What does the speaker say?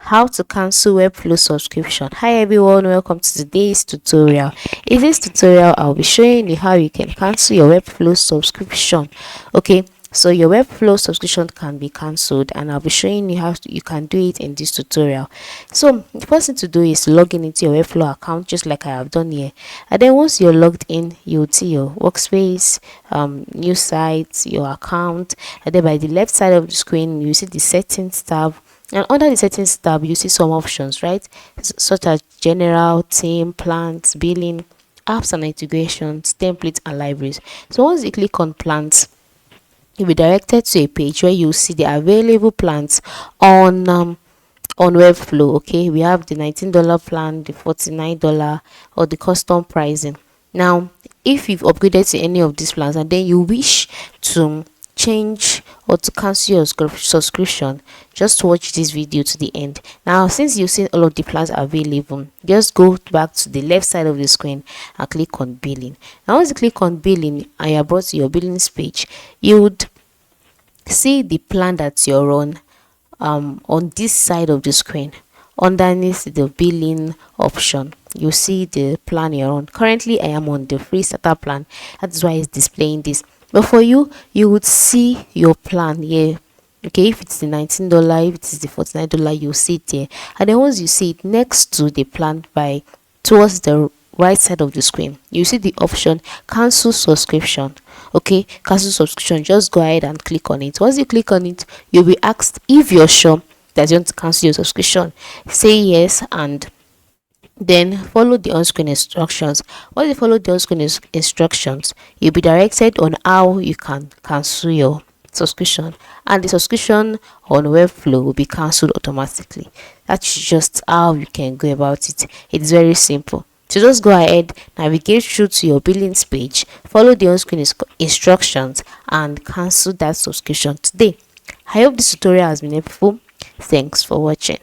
how to cancel Webflow subscription. Hi everyone, welcome to today's tutorial. In this tutorial, I'll be showing you how you can cancel your Webflow subscription. Okay, so your Webflow subscription can be cancelled, and I'll be showing you how you can do it in this tutorial. So the first thing to do is log in into your Webflow account, just like I have done here. And then once you're logged in, you'll see your workspace, new sites, your account, and then by the left side of the screen you see the settings tab. And under the settings tab, you see some options, right? Such as general, theme, plans, billing, apps and integrations, templates and libraries. So once you click on plans, you'll be directed to a page where you see the available plans on Webflow. Okay, we have the $19 plan, the $49, or the custom pricing. Now if you've upgraded to any of these plans and then you wish to change or to cancel your subscription, just watch this video to the end. Now since you've seen all of the plans available, just go back to the left side of the screen and click on billing. Now once you click on billing and you're brought to your billings page, you would see the plan that you're on this side of the screen. Underneath the billing option, you see the plan you're on. Currently I am on the free starter plan, that's why it's displaying this. But for you, you would see your plan here. Okay, if it's the $19, if it is the $49, you'll see it there. And then once you see it next to the plan by towards the right side of the screen, you see the option cancel subscription. Okay, cancel subscription, just go ahead and click on it. Once you click on it, you'll be asked if you're sure that you want to cancel your subscription. Say yes and then follow the on-screen instructions. Once you follow the on-screen instructions, you'll be directed on how you can cancel your subscription, and the subscription on Webflow will be cancelled automatically. That's just how you can go about it. It's very simple. So just go ahead, navigate through to your billings page, follow the on-screen instructions and cancel that subscription today. I hope this tutorial has been helpful. Thanks for watching.